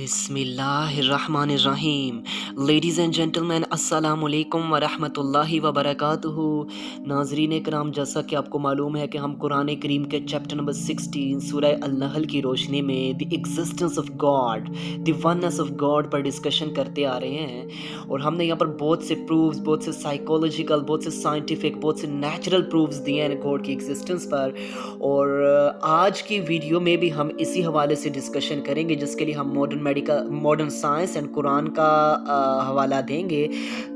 बिस्मिल्लाहिर्रहमानिर्रहीम। Ladies and gentleman, अस्सलामु अलैकुम वरहमतुल्लाहि वबरकातुहू। नाज़रीन कराम, जैसा कि आपको मालूम है कि हम कुरान करीम के चैप्टर नंबर 16 सूरह अल-नहल की रोशनी में the existence of God, the oneness of God पर डिस्कशन करते आ रहे हैं। और हमने यहाँ पर बहुत से प्रूफ्स, बहुत से साइकोलॉजिकल, बहुत से साइंटिफिक, बहुत से नेचुरल प्रूफ्स दिए हैं गॉड की एग्जिस्टेंस पर। और आज की वीडियो में भी हम इसी हवाले से डिस्कशन करेंगे, जिसके लिए हम मॉडर्न साइंस एंड कुरान का हवाला देंगे।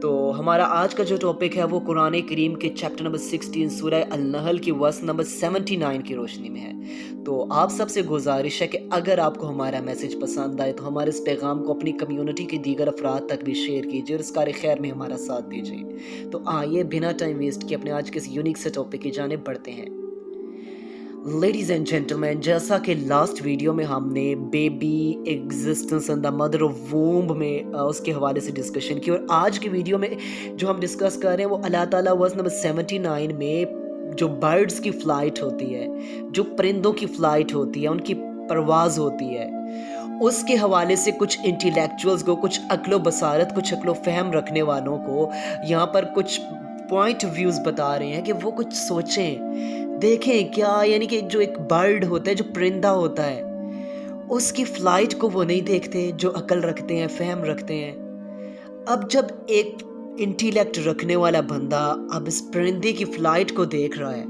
तो हमारा आज का जो टॉपिक है वो कुरान करीम के चैप्टर नंबर 16 सूरह अल-नहल की वर्स नंबर 79 की रोशनी में है। तो आप सबसे गुजारिश है कि अगर आपको हमारा मैसेज पसंद आए तो हमारे इस पैगाम को अपनी कम्युनिटी के दीगर अफराद तक भी शेयर कीजिए और इस कार खैर में हमारा साथ दीजिए। तो आइए बिना टाइम वेस्ट किए अपने आज के इस यूनिक से टॉपिक की जानिब बढ़ते हैं। लेडीज़ एंड जेंटलमैन, जैसा कि लास्ट वीडियो में हमने baby existence and the mother of womb में उसके हवाले से डिस्कशन की, और आज की वीडियो में जो हम डिस्कस कर रहे हैं वो अल्लाह ताला वर्स नंबर 79 में जो बर्ड्स की फ़्लाइट होती है, जो परिंदों की फ़्लाइट होती है, उनकी परवाज़ होती है, उसके हवाले से कुछ इंटेलेक्चुअल्स को, कुछ अक्लो बसारत, कुछ अक्लो फ़हम रखने वालों को यहाँ पर कुछ पॉइंट व्यूज़ बता रहे हैं कि वो कुछ सोचें, देखें क्या, यानी कि जो एक बर्ड होता है, जो परिंदा होता है, उसकी फ़्लाइट को वो नहीं देखते जो अक्ल रखते हैं, फ़हम रखते हैं। अब जब एक इंटेलेक्ट रखने वाला बंदा अब इस परिंदे की फ़्लाइट को देख रहा है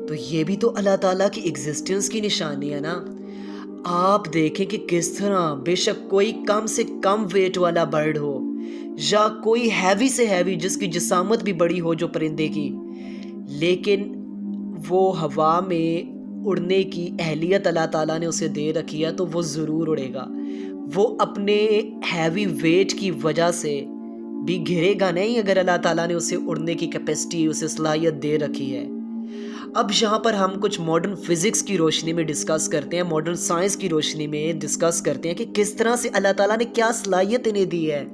तो ये भी तो अल्लाह ताला की एग्जिस्टेंस की निशानी है ना। आप देखें कि किस तरह बेशक कोई कम से कम वेट वाला बर्ड हो या कोई हैवी से हैवी जिसकी जिसामत भी बड़ी हो जो परिंदे की, लेकिन वो हवा में उड़ने की अहलियत अल्लाह ताला ने उसे दे रखी है तो वो ज़रूर उड़ेगा। वो अपने हैवी वेट की वजह से भी गिरेगा नहीं अगर अल्लाह ताला ने उसे उड़ने की कैपेसिटी, उसे सलाहियत दे रखी है। अब यहाँ पर हम कुछ मॉडर्न फिज़िक्स की रोशनी में डिस्कस करते हैं, मॉडर्न साइंस की रोशनी में डिस्कस करते हैं कि किस तरह से अल्लाह ताला ने क्या सलाहियत इन्हें दी है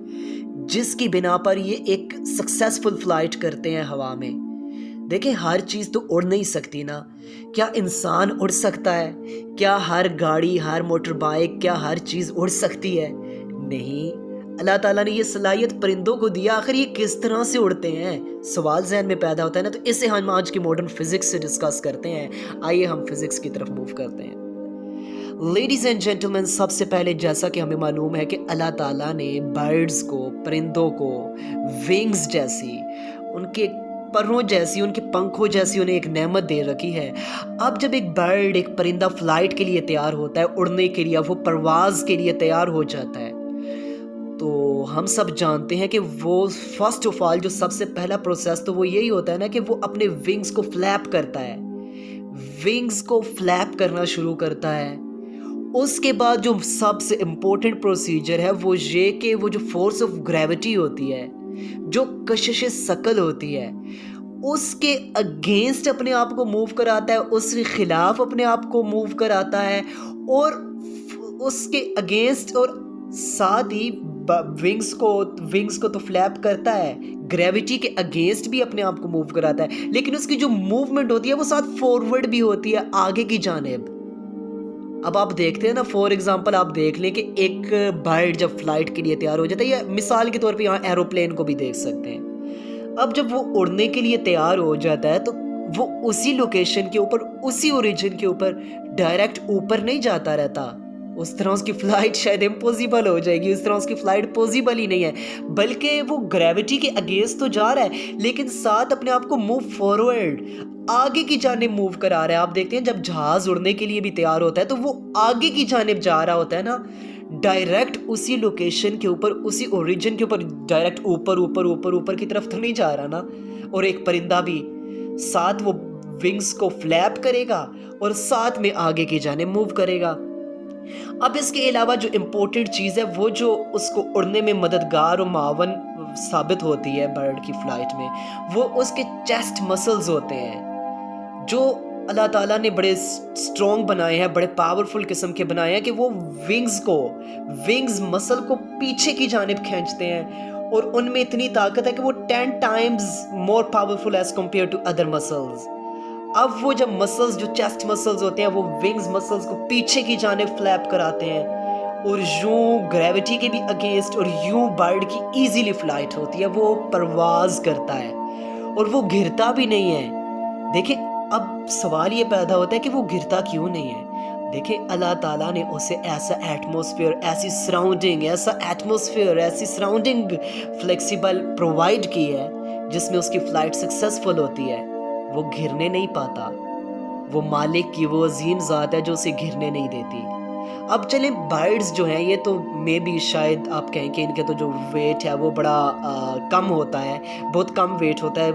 जिसकी बिना पर ये एक सक्सेसफुल फ़्लाइट करते हैं हवा में। देखें, हर चीज़ तो उड़ नहीं सकती ना। क्या इंसान उड़ सकता है? क्या हर गाड़ी, हर मोटर बाइक, क्या हर चीज़ उड़ सकती है? नहीं। अल्लाह ताला ने ये सलाहियत परिंदों को दिया, आखिर ये किस तरह से उड़ते हैं, सवाल जहन में पैदा होता है ना। तो इसे हम आज की मॉडर्न फिज़िक्स से डिस्कस करते हैं। आइए हम फिज़िक्स की तरफ मूव करते हैं। लेडीज़ एंड जेंटलमैन, सबसे पहले जैसा कि हमें मालूम है कि अल्लाह ताला ने बर्ड्स को, परिंदों को विंग्स जैसी, उनके परों जैसी, उनके पंखों जैसी उन्हें एक नेमत दे रखी है। अब जब एक बर्ड, एक परिंदा फ़्लाइट के लिए तैयार होता है, उड़ने के लिए, वो परवाज़ के लिए तैयार हो जाता है, तो हम सब जानते हैं कि वो फर्स्ट ऑफ ऑल जो सबसे पहला प्रोसेस तो वो यही होता है ना कि वो अपने विंग्स को फ्लैप करता है, विंग्स को फ्लैप करना शुरू करता है। उसके बाद जो सबसे इम्पोर्टेंट प्रोसीजर है वो ये कि वो जो फोर्स ऑफ ग्रेविटी होती है, जो कशिश सकल होती है, उसके अगेंस्ट अपने आप को मूव कराता है, उसके खिलाफ अपने आप को मूव कराता है, और उसके अगेंस्ट और साथ ही विंग्स को तो फ्लैप करता है, ग्रेविटी के अगेंस्ट भी अपने आप को मूव कराता है, लेकिन उसकी जो मूवमेंट होती है वो साथ फॉरवर्ड भी होती है, आगे की जानिब। अब आप देखते हैं ना, फॉर एग्जांपल आप देख लें कि एक बर्ड जब फ्लाइट के लिए तैयार हो जाता है, या मिसाल के तौर पे यहाँ एरोप्लेन को भी देख सकते हैं। अब जब वो उड़ने के लिए तैयार हो जाता है तो वो उसी लोकेशन के ऊपर, उसी ओरिजिन के ऊपर डायरेक्ट ऊपर नहीं जाता रहता। उस तरह उसकी फ़्लाइट शायद इम्पॉसिबल हो जाएगी, उस तरह उसकी फ़्लाइट पॉसिबल ही नहीं है, बल्कि वो ग्रेविटी के अगेंस्ट तो जा रहा है लेकिन साथ अपने आप को मूव फॉरवर्ड, आगे की जानिब मूव करा रहा है। आप देखते हैं जब जहाज़ उड़ने के लिए भी तैयार होता है तो वो आगे की जानिब जा रहा होता है ना, डायरेक्ट उसी लोकेशन के ऊपर, उसी ओरिजिन के ऊपर, डायरेक्ट ऊपर ऊपर ऊपर ऊपर की तरफ तो नहीं जा रहा ना। और एक परिंदा भी साथ वो विंग्स को फ्लैप करेगा और साथ में आगे की जानिब मूव करेगा। अब इसके अलावा जो इम्पोर्टेंट चीज़ है वो जो उसको उड़ने में मददगार और मावन साबित होती है बर्ड की फ़्लाइट में, वो उसके चेस्ट मसल्स होते हैं जो अल्लाह ताला ने बड़े स्ट्रॉन्ग बनाए हैं, बड़े पावरफुल किस्म के बनाए हैं कि वो विंग्स मसल को पीछे की जानिब खींचते हैं, और उनमें इतनी ताकत है कि वो 10 times more powerful as compared to other muscles. अब वो जब मसल्स, जो चेस्ट मसल्स होते हैं, वो विंग्स मसल्स को पीछे की जानिब फ्लैप कराते हैं اور یوں گریوٹی کے بھی اگینسٹ اور یوں برڈ کی ایزیلی فلائٹ ہوتی ہے، وہ پرواز کرتا ہے اور وہ گرتا بھی نہیں ہے۔ دیکھیں اب سوال یہ پیدا ہوتا ہے کہ وہ گرتا کیوں نہیں ہے؟ دیکھیں اللہ تعالیٰ نے اسے ایسا ایٹماسفیئر، ایسی سراؤنڈنگ فلیکسیبل پرووائڈ کی ہے جس میں اس کی فلائٹ سکسیسفل ہوتی ہے، وہ گرنے نہیں پاتا۔ وہ مالک کی وہ عظیم ذات ہے جو اسے گرنے نہیں دیتی۔ اب چلیں برڈز جو ہیں یہ تو میں بھی شاید آپ کہیں کہ ان کے تو جو ویٹ ہے وہ بڑا کم ہوتا ہے، بہت کم ویٹ ہوتا ہے۔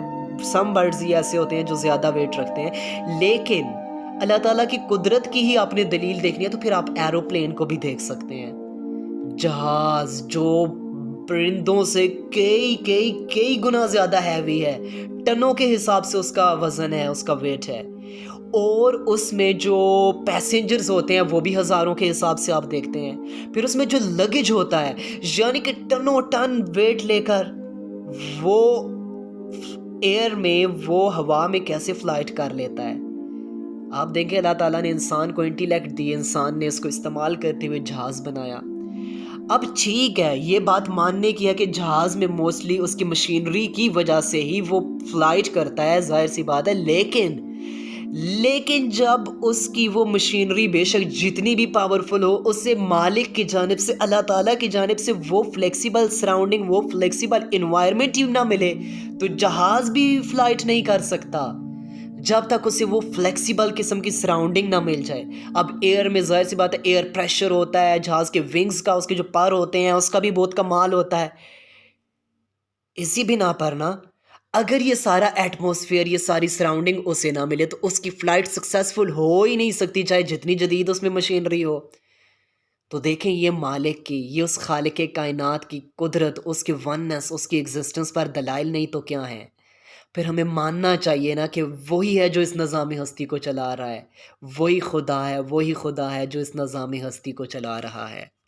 سم برڈز ہی ایسے ہوتے ہیں جو زیادہ ویٹ رکھتے ہیں، لیکن اللہ تعالیٰ کی قدرت کی ہی آپ نے دلیل دیکھنی ہے تو پھر آپ ایروپلین کو بھی دیکھ سکتے ہیں، جہاز جو پرندوں سے کئی گنا زیادہ ہیوی ہے، ٹنوں کے حساب سے اس کا وزن ہے، اس کا ویٹ ہے، اور اس میں جو پیسنجرز ہوتے ہیں وہ بھی ہزاروں کے حساب سے آپ دیکھتے ہیں، پھر اس میں جو لگیج ہوتا ہے یعنی کہ ٹنوں ٹن ویٹ لے کر وہ ایئر میں، وہ ہوا میں کیسے فلائٹ کر لیتا ہے۔ آپ دیکھیں اللہ تعالیٰ نے انسان کو انٹیلیکٹ دی، انسان نے اس کو استعمال کرتے ہوئے جہاز بنایا۔ اب ٹھیک ہے یہ بات ماننے کی ہے کہ جہاز میں موسٹلی اس کی مشینری کی وجہ سے ہی وہ فلائٹ کرتا ہے، ظاہر سی بات ہے، لیکن جب اس کی وہ مشینری بے شک جتنی بھی پاورفل ہو، اس سے مالک کی جانب سے، اللہ تعالیٰ کی جانب سے وہ فلیکسیبل سراؤنڈنگ، وہ فلیکسیبل انوائرمنٹ ہی نہ ملے تو جہاز بھی فلائٹ نہیں کر سکتا جب تک اسے وہ فلیکسیبل قسم کی سراؤنڈنگ نہ مل جائے۔ اب ایئر میں ظاہر سی بات ہے ایئر پریشر ہوتا ہے، جہاز کے ونگز کا، اس کے جو پر ہوتے ہیں اس کا بھی بہت کمال ہوتا ہے۔ اسی بنا پر نا اگر یہ سارا ایٹماسفیئر، یہ ساری سراؤنڈنگ اسے نہ ملے تو اس کی فلائٹ سکسیسفل ہو ہی نہیں سکتی، چاہے جتنی جدید اس میں مشینری ہو۔ تو دیکھیں یہ مالک کی، یہ اس خالق کائنات کی قدرت، اس کی وننس، اس کی ایگزسٹنس پر دلائل نہیں تو کیا ہیں؟ پھر ہمیں ماننا چاہیے نا کہ وہی ہے جو اس نظام ہستی کو چلا رہا ہے، وہی خدا ہے جو اس نظام ہستی کو چلا رہا ہے۔